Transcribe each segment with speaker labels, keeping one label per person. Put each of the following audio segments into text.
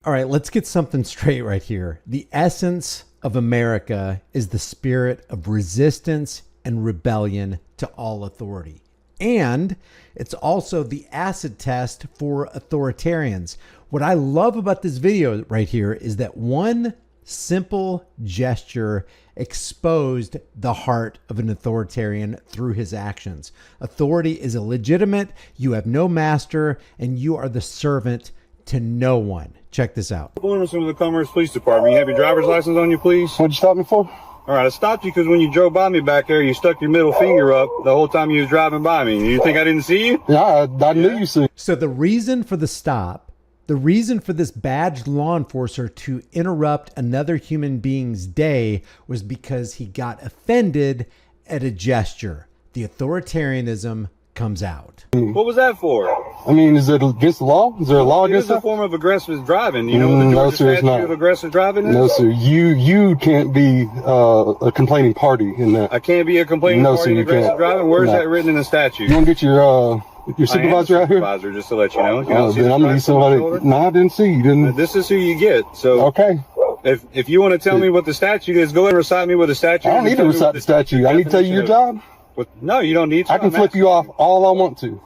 Speaker 1: All right, let's get something straight right here. The essence of America is the spirit of resistance and rebellion to all authority. And it's also the acid test for authoritarians. What I love about this video right here is that one simple gesture exposed the heart of an authoritarian through his actions. Authority is illegitimate, you have no master, and you are the servant to no one. Check this out.
Speaker 2: Williamson with the Commerce Police Department. You have your driver's license on you, please?
Speaker 3: What'd you stop me for?
Speaker 2: All right, I stopped you because when you drove by me back there, you stuck your middle finger up the whole time you was driving by me. You think I didn't see you?
Speaker 3: Yeah, I knew you see.
Speaker 1: So the reason for the stop, the reason for this badged law enforcer to interrupt another human being's day was because he got offended at a gesture. The authoritarianism comes out.
Speaker 2: What was that for?
Speaker 3: I mean, is it against the law? Is there a law
Speaker 2: It
Speaker 3: against
Speaker 2: is a
Speaker 3: that?
Speaker 2: form of aggressive driving. You know what the
Speaker 3: No,
Speaker 2: Georgia
Speaker 3: sir, it's
Speaker 2: statute
Speaker 3: not.
Speaker 2: of aggressive driving is?
Speaker 3: No, sir. You can't be a complaining party in that.
Speaker 2: I can't be a complaining
Speaker 3: No,
Speaker 2: party
Speaker 3: sir,
Speaker 2: in
Speaker 3: you
Speaker 2: aggressive
Speaker 3: can't.
Speaker 2: driving? Where's
Speaker 3: No.
Speaker 2: that written in the statute?
Speaker 3: You want to get your supervisor out here?
Speaker 2: Supervisor, just to let you know. You
Speaker 3: Oh,
Speaker 2: don't see
Speaker 3: then
Speaker 2: the
Speaker 3: I'm gonna need
Speaker 2: stripes on my
Speaker 3: somebody.
Speaker 2: shoulder?
Speaker 3: No, I didn't see you. Didn't.
Speaker 2: This is who you get. So
Speaker 3: Okay.
Speaker 2: if you want to tell me what the statute is, go ahead and recite me what the statute is.
Speaker 3: I don't need to recite the statute. I need to tell you your job.
Speaker 2: No, you don't need to.
Speaker 3: I can
Speaker 2: I'm
Speaker 3: flip
Speaker 2: asking
Speaker 3: you off all I want to.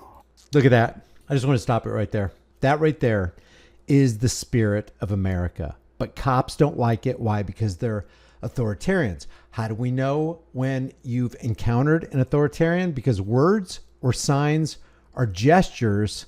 Speaker 1: Look at that. I just want to stop it right there. That right there is the spirit of America. But cops don't like it. Why? Because they're authoritarians. How do we know when you've encountered an authoritarian? Because words or signs or gestures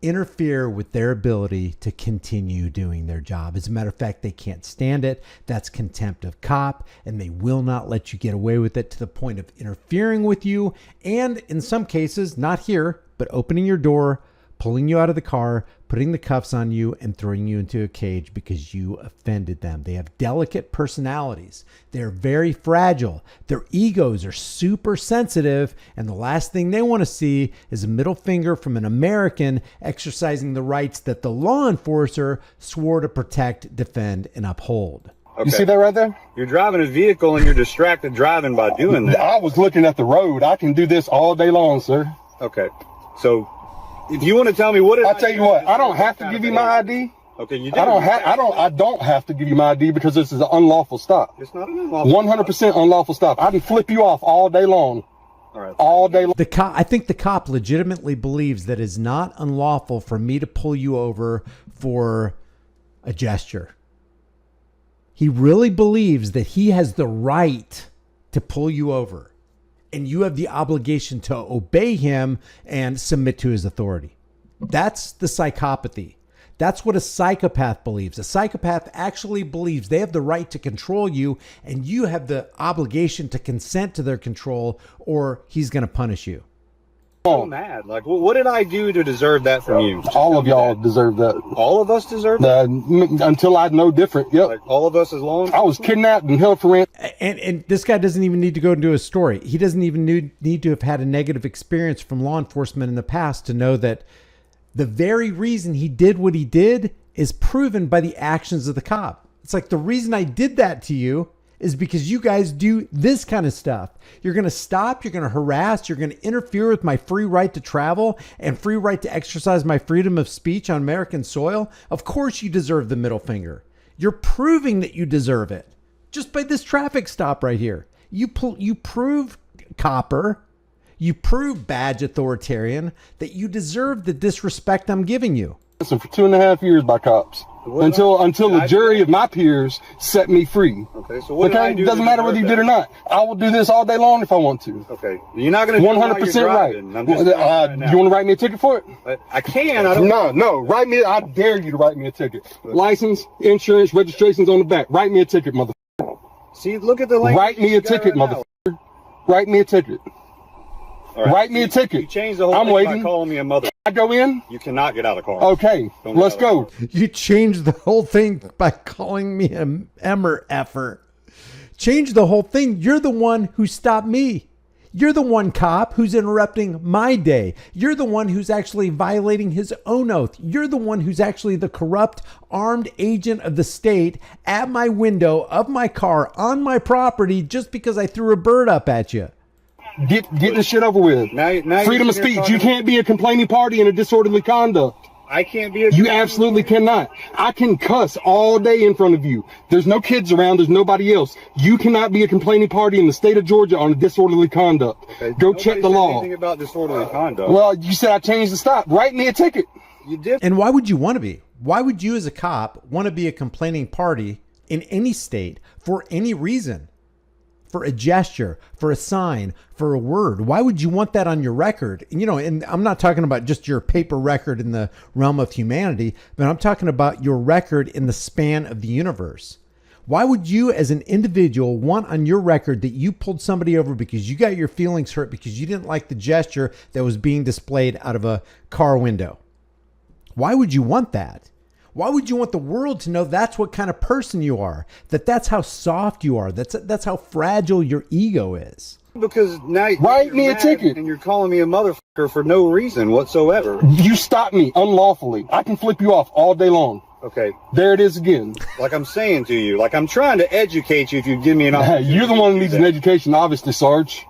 Speaker 1: interfere with their ability to continue doing their job. As a matter of fact, they can't stand it. That's contempt of cop, and they will not let you get away with it to the point of interfering with you. And in some cases, not here, but opening your door, pulling you out of the car, putting the cuffs on you, and throwing you into a cage because you offended them. They have delicate personalities. They're very fragile. Their egos are super sensitive. And the last thing they want to see is a middle finger from an American exercising the rights that the law enforcer swore to protect, defend, and uphold.
Speaker 2: Okay.
Speaker 3: You see that right there?
Speaker 2: You're driving a vehicle and you're distracted driving by doing that.
Speaker 3: I was looking at the road. I can do this all day long, sir.
Speaker 2: Okay. So if you want to tell me what
Speaker 3: I'll tell you what. I don't have to give you my ID.
Speaker 2: Okay, you do.
Speaker 3: I don't have to give you my ID because this is an unlawful stop.
Speaker 2: It's not an unlawful
Speaker 3: 100% unlawful stop. I can flip you off all day long.
Speaker 2: All right.
Speaker 3: All day long.
Speaker 1: I think the cop legitimately believes that it's not unlawful for me to pull you over for a gesture. He really believes that he has the right to pull you over, and you have the obligation to obey him and submit to his authority. That's the psychopathy. That's what a psychopath believes. A psychopath actually believes they have the right to control you, and you have the obligation to consent to their control, or he's going to punish you.
Speaker 2: So mad. Like, what did I do to deserve that from you?
Speaker 3: All of y'all deserve that.
Speaker 2: All of us deserve that?
Speaker 3: Until I know different. Yep.
Speaker 2: Like, all of us as long?
Speaker 3: I was kidnapped and held for ransom.
Speaker 1: And this guy doesn't even need to go into a story. He doesn't even need to have had a negative experience from law enforcement in the past to know that the very reason he did what he did is proven by the actions of the cop. It's like, the reason I did that to you is because you guys do this kind of stuff. You're going to stop, you're going to harass, you're going to interfere with my free right to travel and free right to exercise my freedom of speech on American soil. Of course you deserve the middle finger. You're proving that you deserve it just by this traffic stop right here. You prove, copper, you prove, badge authoritarian, that you deserve the disrespect I'm giving you.
Speaker 3: For 2.5 years by cops. Until the jury of my peers set me free.
Speaker 2: Okay, so what did I do?
Speaker 3: Doesn't matter whether you did or not. I will do this all day long if I want to.
Speaker 2: Okay, you're not going to
Speaker 3: 100% right. You want to write me a ticket for it?
Speaker 2: I can. I don't.
Speaker 3: No. Write me. I dare you to write me a ticket. License, insurance, registration's on the back. Write me a ticket, motherfucker.
Speaker 2: See, look at the link.
Speaker 3: Write me a ticket, motherfucker. Write me a ticket.
Speaker 2: Right.
Speaker 3: Write me a ticket.
Speaker 2: You changed the whole thing by calling me a mother.
Speaker 3: I go in?
Speaker 2: You cannot get out of the car.
Speaker 3: Okay, let's go.
Speaker 1: You changed the whole thing by calling me an emmer effer. Change the whole thing. You're the one who stopped me. You're the one cop who's interrupting my day. You're the one who's actually violating his own oath. You're the one who's actually the corrupt armed agent of the state at my window of my car on my property just because I threw a bird up at you.
Speaker 3: Get this shit over with.
Speaker 2: Now
Speaker 3: Freedom of speech. You can't be a complaining party in a disorderly conduct.
Speaker 2: I can't be a
Speaker 3: You absolutely cannot. I can cuss all day in front of you. There's no kids around. There's nobody else. You cannot be a complaining party in the state of Georgia on disorderly conduct.
Speaker 2: Okay,
Speaker 3: Go
Speaker 2: nobody
Speaker 3: check the
Speaker 2: said
Speaker 3: law.
Speaker 2: anything about disorderly conduct.
Speaker 3: Well, you said I changed the stop. Write me a ticket.
Speaker 2: You did.
Speaker 1: And why would you want to be? Why would you as a cop want to be a complaining party in any state for any reason? For a gesture, for a sign, for a word. Why would you want that on your record? You know, and I'm not talking about just your paper record in the realm of humanity, but I'm talking about your record in the span of the universe. Why would you as an individual want on your record that you pulled somebody over because you got your feelings hurt because you didn't like the gesture that was being displayed out of a car window? Why would you want that? Why would you want the world to know that's what kind of person you are? That's how soft you are. That's how fragile your ego is.
Speaker 2: Because now
Speaker 3: Write
Speaker 2: you're
Speaker 3: me a
Speaker 2: mad
Speaker 3: ticket.
Speaker 2: and you're calling me a motherfucker for no reason whatsoever.
Speaker 3: You stopped me unlawfully. I can flip you off all day long.
Speaker 2: Okay,
Speaker 3: There it is again.
Speaker 2: like I'm saying to you, like I'm trying to educate you if you give me an opportunity.
Speaker 3: You're the one who
Speaker 2: to
Speaker 3: needs
Speaker 2: do
Speaker 3: an
Speaker 2: that.
Speaker 3: education, obviously, Sarge.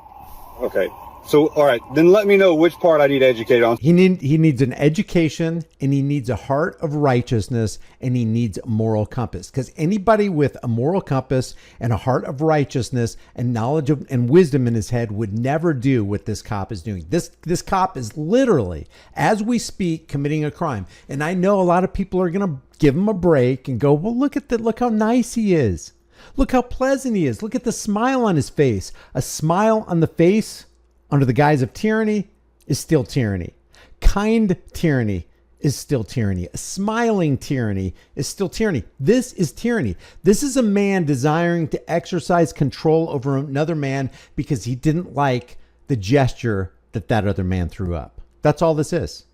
Speaker 2: Okay, so all right, then let me know which part I need to educate on.
Speaker 1: He needs an education, and he needs a heart of righteousness, and he needs a moral compass. Because anybody with a moral compass and a heart of righteousness and knowledge of, and wisdom in his head would never do what this cop is doing. This cop is literally, as we speak, committing a crime. And I know a lot of people are going to give him a break and go, well, look how nice he is. Look how pleasant he is. Look at the smile on his face. A smile on the face under the guise of tyranny is still tyranny. Kind tyranny is still tyranny. A smiling tyranny is still tyranny. This is tyranny. This is a man desiring to exercise control over another man because he didn't like the gesture that other man threw up. That's all this is.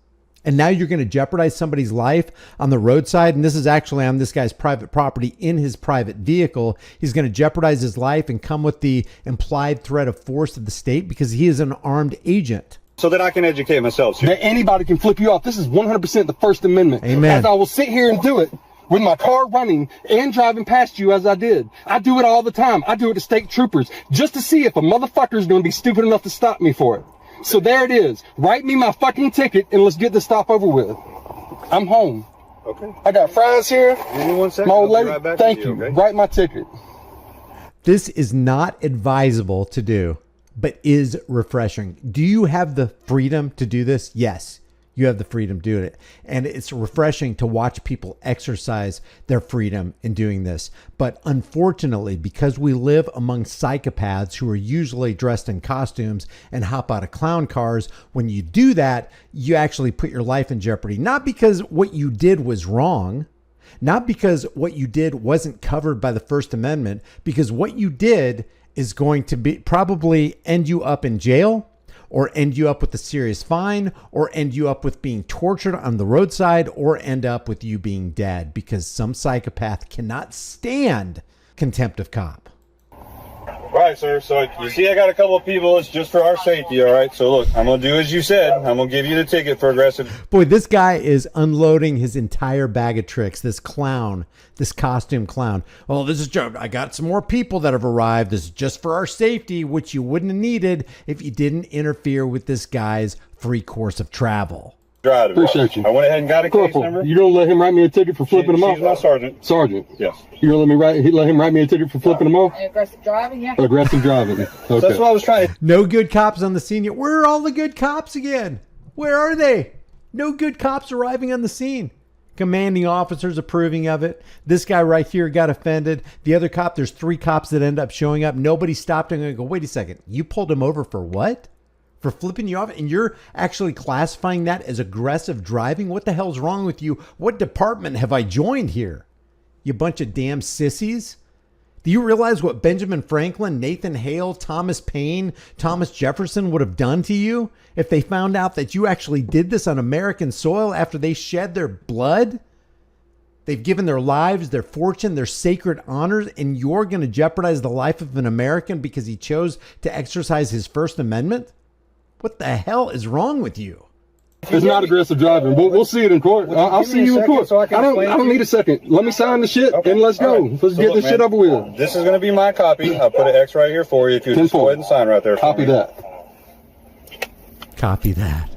Speaker 1: And now you're going to jeopardize somebody's life on the roadside. And this is actually on this guy's private property in his private vehicle. He's going to jeopardize his life and come with the implied threat of force of the state because he is an armed agent.
Speaker 2: So that I can educate myself, sir.
Speaker 3: That anybody can flip you off. This is 100% the First Amendment.
Speaker 1: Amen.
Speaker 3: As I will sit here and do it with my car running and driving past you as I did. I do it all the time. I do it to state troopers just to see if a motherfucker is going to be stupid enough to stop me for it. So there it is. Write me my fucking ticket and let's get this stop over with. I'm home.
Speaker 2: Okay.
Speaker 3: I got fries here.
Speaker 2: Give me 1 second.
Speaker 3: My old
Speaker 2: I'll be
Speaker 3: lady,
Speaker 2: right back
Speaker 3: thank
Speaker 2: with
Speaker 3: you.
Speaker 2: okay?
Speaker 3: Write my ticket.
Speaker 1: This is not advisable to do, but is refreshing. Do you have the freedom to do this? Yes, you have the freedom to do it. And it's refreshing to watch people exercise their freedom in doing this. But unfortunately, because we live among psychopaths who are usually dressed in costumes and hop out of clown cars, when you do that, you actually put your life in jeopardy. Not because what you did was wrong, not because what you did wasn't covered by the First Amendment, because what you did is going to be probably end you up in jail, or end you up with a serious fine, or end you up with being tortured on the roadside, or end up with you being dead because some psychopath cannot stand contempt of cop.
Speaker 2: All right, sir. So you see I got a couple of people. It's just for our safety, all right? So look, I'm going to do as you said. I'm going to give you the ticket for aggressive.
Speaker 1: Boy, this guy is unloading his entire bag of tricks. This clown, this costume clown. Oh, this is joke. I got some more people that have arrived. This is just for our safety, which you wouldn't have needed if you didn't interfere with this guy's free course of travel.
Speaker 2: Drive.
Speaker 3: Appreciate you.
Speaker 2: I went ahead and got a case
Speaker 3: Corporal,
Speaker 2: number.
Speaker 3: you don't let him write me a ticket for flipping him off?
Speaker 2: She's my sergeant.
Speaker 3: Sergeant.
Speaker 2: Yes.
Speaker 3: You gonna let him write me a ticket for flipping him off?
Speaker 4: Aggressive driving, yeah.
Speaker 3: Aggressive driving. Okay.
Speaker 2: So that's what I was trying to.
Speaker 1: No good cops on the scene yet. Where are all the good cops again? Where are they? No good cops arriving on the scene. Commanding officers approving of it. This guy right here got offended. The other cop, there's 3 cops that end up showing up. Nobody stopped him and go, wait a second. You pulled him over for what? For flipping you off? And you're actually classifying that as aggressive driving? What the hell's wrong with you? What department have I joined here? You bunch of damn sissies. Do you realize what Benjamin Franklin, Nathan Hale, Thomas Paine, Thomas Jefferson would have done to you if they found out that you actually did this on American soil after they shed their blood? They've given their lives, their fortune, their sacred honors, and you're going to jeopardize the life of an American because he chose to exercise his First Amendment? What the hell is wrong with you?
Speaker 3: It's not aggressive driving. We'll see it in court. I'll
Speaker 2: give me
Speaker 3: see
Speaker 2: a
Speaker 3: you in
Speaker 2: second
Speaker 3: court.
Speaker 2: so I
Speaker 3: I
Speaker 2: can
Speaker 3: don't
Speaker 2: explain it to
Speaker 3: need
Speaker 2: you?
Speaker 3: a second. Let me sign the shit and let's go.
Speaker 2: All right.
Speaker 3: Let's
Speaker 2: So
Speaker 3: get
Speaker 2: look,
Speaker 3: this
Speaker 2: man,
Speaker 3: shit over with.
Speaker 2: This is going to be my copy. I'll put an X right here for you. If you just go
Speaker 3: 10-4.
Speaker 2: ahead and sign right there. For
Speaker 3: Copy
Speaker 2: me.
Speaker 3: that.
Speaker 1: Copy that.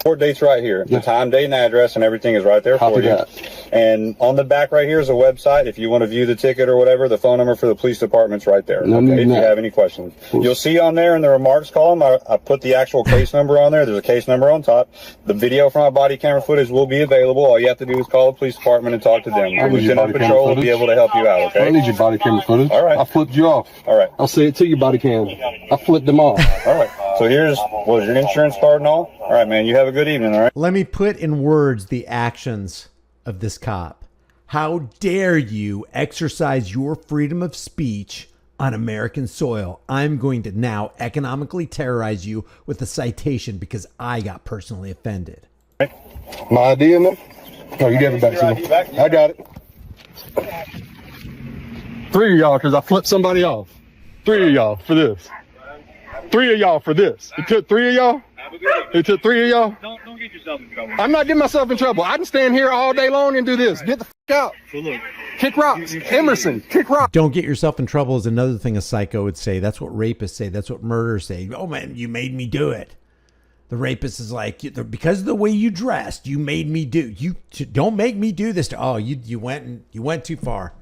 Speaker 2: Court date's right here. The time, date, and address, and everything is right there for
Speaker 3: Copy
Speaker 2: you.
Speaker 3: that.
Speaker 2: And on the back right here is a website. If you want to view the ticket or whatever, the phone number for the police department's right there.
Speaker 3: No
Speaker 2: Okay,
Speaker 3: need
Speaker 2: if you
Speaker 3: that.
Speaker 2: have any questions. You'll see on there in the remarks column, I put the actual case number on there. There's a case number on top. The video from my body camera footage will be available. All you have to do is call the police department and talk to them.
Speaker 3: I need your
Speaker 2: Lieutenant
Speaker 3: body camera
Speaker 2: Patrol will be
Speaker 3: footage.
Speaker 2: able to help you out,
Speaker 3: I
Speaker 2: okay?
Speaker 3: don't need your body camera footage.
Speaker 2: All right.
Speaker 3: I flipped you off.
Speaker 2: All right.
Speaker 3: I'll say it to you, body cam. I flipped them off.
Speaker 2: All right. So here's, what is your insurance card and all? All right, man. You have a good evening, all right?
Speaker 1: Let me put in words the actions of this cop. How dare you exercise your freedom of speech on American soil? I'm going to now economically terrorize you with a citation because I got personally offended.
Speaker 3: My ID in there? No, you got it back to me. I got it. 3 of y'all, because I flipped somebody off. 3 of y'all for this. 3 of y'all for this. It took 3 of y'all? It took 3 of y'all?
Speaker 2: Don't get yourself in trouble.
Speaker 3: I'm not getting myself in trouble. I can stand here all day long and do this. Get the out.
Speaker 2: So look.
Speaker 3: Kick rocks. Emerson, kick rocks.
Speaker 1: Don't get yourself in trouble is another thing a psycho would say. That's what rapists say. That's what murderers say. Oh man, you made me do it. The rapist is like, because of the way you dressed, you made me do. You don't make me do this. You went too far.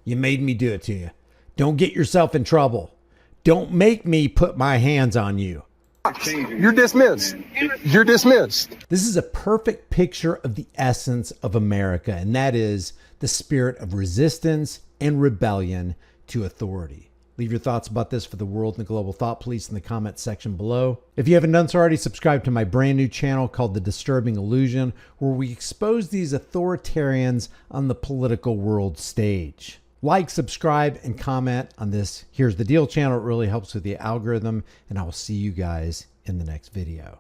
Speaker 1: You made me do it to you. Don't get yourself in trouble. Don't make me put my hands on you.
Speaker 3: You're dismissed. You're dismissed.
Speaker 1: This is a perfect picture of the essence of America, and that is the spirit of resistance and rebellion to authority. Leave your thoughts about this for the world and the global thought police in the comments section below. If you haven't done so already, subscribe to my brand new channel called The Disturbing Illusion, where we expose these authoritarians on the political world stage. Like, subscribe, and comment on this Here's the Deal channel. It really helps with the algorithm, and I will see you guys in the next video.